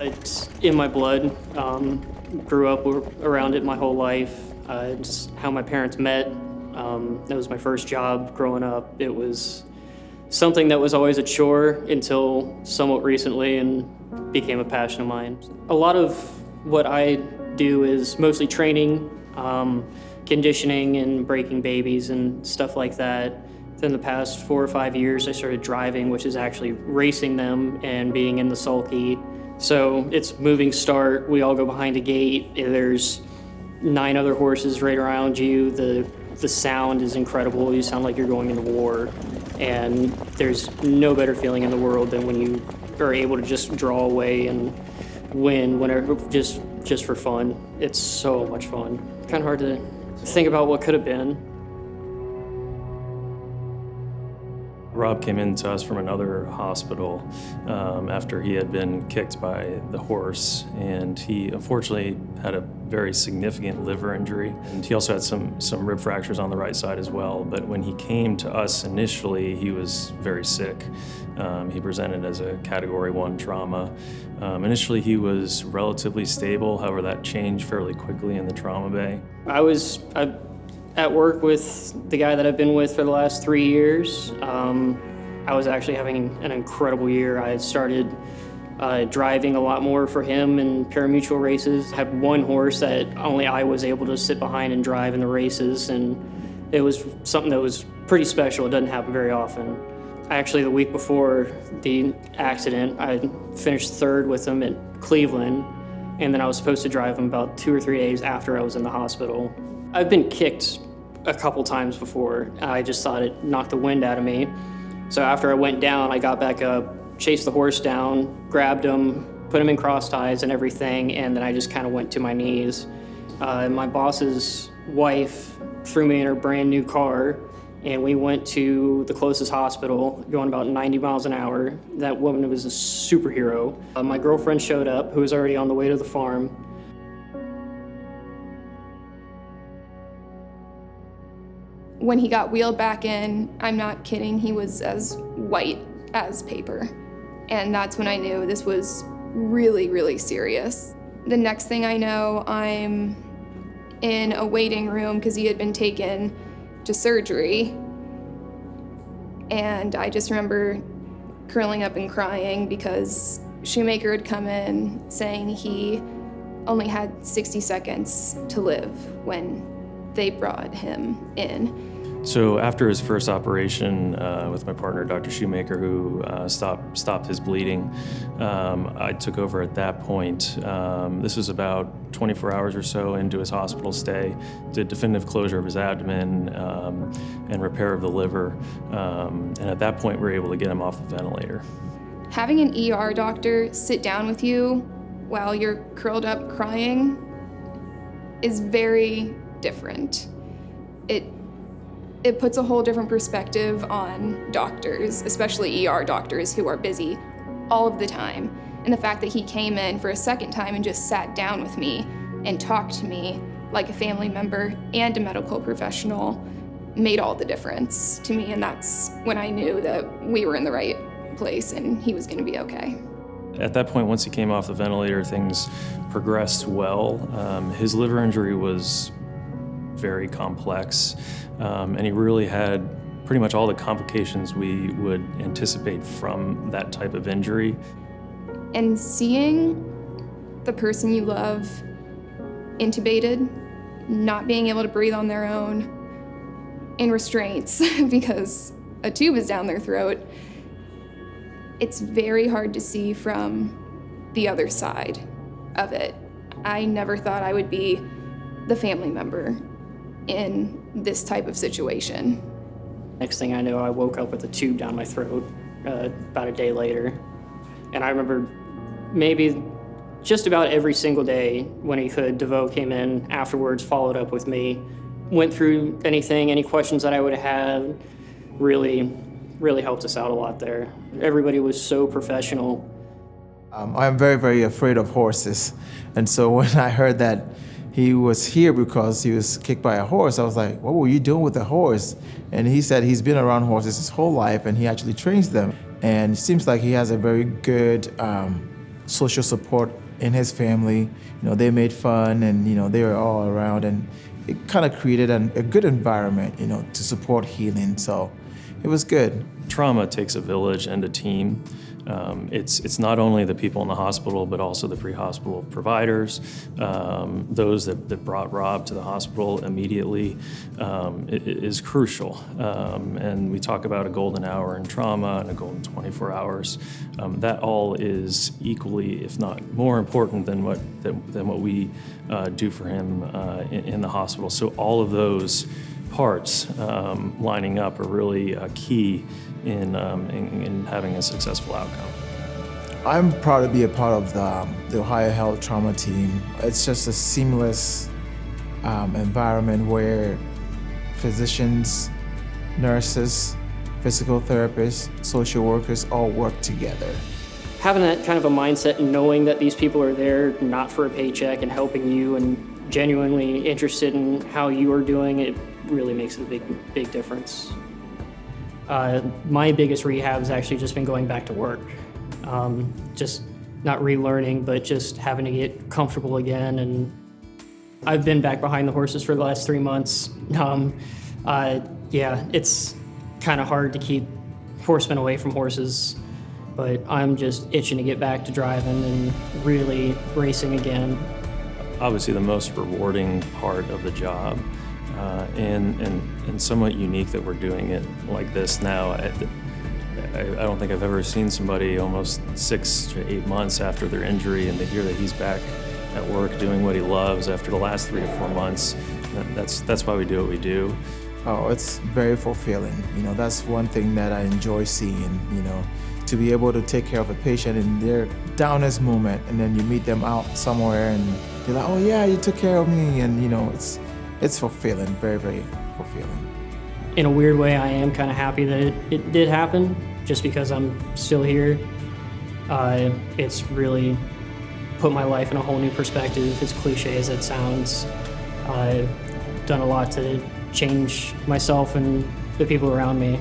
It's in my blood. Grew up around it my whole life. It's how my parents met. That was my first job growing up. It was something that was always a chore until somewhat recently and became a passion of mine. A lot of what I do is mostly training, conditioning and breaking babies and stuff like that. In the past 4 or 5 years, I started driving, which is actually racing them and being in the sulky. So it's moving start. We all go behind a gate. There's 9 other horses right around you. The sound is incredible. You sound like you're going into war. And there's no better feeling in the world than when you are able to just draw away and win whenever, just for fun. It's so much fun. Kind of hard to think about what could have been. Rob came in to us from another hospital after he had been kicked by the horse, and he unfortunately had a very significant liver injury. And he also had some rib fractures on the right side as well. But when he came to us initially, he was very sick. He presented as a Category 1 trauma. Initially, he was relatively stable. However, that changed fairly quickly in the trauma bay. I was at work with the guy that I've been with for the last 3 years. I was actually having an incredible year. I started driving a lot more for him in parimutuel races. I had one horse that only I was able to sit behind and drive in the races, and it was something that was pretty special. It doesn't happen very often. Actually, the week before the accident, I finished 3rd with him at Cleveland, and then I was supposed to drive him about 2 or 3 days after I was in the hospital. I've been kicked a couple times before. I just thought it knocked the wind out of me. So after I went down, I got back up, chased the horse down, grabbed him, put him in cross ties and everything, and then I just kind of went to my knees. My boss's wife threw me in her brand new car, and we went to the closest hospital, going about 90 miles an hour. That woman was a superhero. My girlfriend showed up, who was already on the way to the farm. When he got wheeled back in, I'm not kidding, he was as white as paper. And that's when I knew this was really, really serious. The next thing I know, I'm in a waiting room because he had been taken to surgery. And I just remember curling up and crying because Shoemaker had come in saying he only had 60 seconds to live when they brought him in. So after his first operation with my partner, Dr. Shoemaker, who stopped his bleeding, I took over at that point. This was about 24 hours or so into his hospital stay, did definitive closure of his abdomen and repair of the liver. And at that point, we were able to get him off the ventilator. Having an ER doctor sit down with you while you're curled up crying is very different. It puts a whole different perspective on doctors, especially ER doctors who are busy all of the time. And the fact that he came in for a second time and just sat down with me and talked to me like a family member and a medical professional made all the difference to me. And that's when I knew that we were in the right place and he was going to be okay. At that point, once he came off the ventilator, things progressed well. His liver injury was very complex, and he really had pretty much all the complications we would anticipate from that type of injury. And seeing the person you love intubated, not being able to breathe on their own, in restraints because a tube is down their throat, it's very hard to see from the other side of it. I never thought I would be the family member in this type of situation. Next thing I know, I woke up with a tube down my throat about a day later. And I remember maybe just about every single day when he could, DeVoe came in afterwards, followed up with me, went through any questions that I would have had, really helped us out a lot there. Everybody was so professional. I'm very, very afraid of horses. And so when I heard that he was here because he was kicked by a horse, I was like, what were you doing with a horse? And he said he's been around horses his whole life and he actually trains them. And it seems like he has a very good social support in his family. They made fun, and they were all around, and it kind of created a good environment, to support healing. So it was good. Trauma takes a village and a team. It's not only the people in the hospital, but also the pre-hospital providers, those that brought Rob to the hospital immediately. It is crucial. And we talk about a golden hour in trauma and a golden 24 hours. That all is equally, if not more important than what we do for him in the hospital. So all of those parts lining up are really key in having a successful outcome. I'm proud to be a part of the OhioHealth trauma team. It's just a seamless environment where physicians, nurses, physical therapists, social workers all work together. Having that kind of a mindset and knowing that these people are there not for a paycheck and helping you and genuinely interested in how you are doing, it really makes a big difference. My biggest rehab has actually just been going back to work. Just not relearning, but just having to get comfortable again. And I've been back behind the horses for the last 3 months. Yeah, it's kind of hard to keep horsemen away from horses, but I'm just itching to get back to driving and really racing again. Obviously, the most rewarding part of the job, and somewhat unique that we're doing it like this now. I don't think I've ever seen somebody almost 6 to 8 months after their injury, and to hear that he's back at work doing what he loves after the last 3 to 4 months. That's why we do what we do. Oh, it's very fulfilling. That's one thing that I enjoy seeing, to be able to take care of a patient in their downest moment, and then you meet them out somewhere and you're like, oh yeah, you took care of me, and it's fulfilling, very, very fulfilling. In a weird way, I am kind of happy that it did happen, just because I'm still here. It's really put my life in a whole new perspective, as cliche as it sounds. I've done a lot to change myself and the people around me.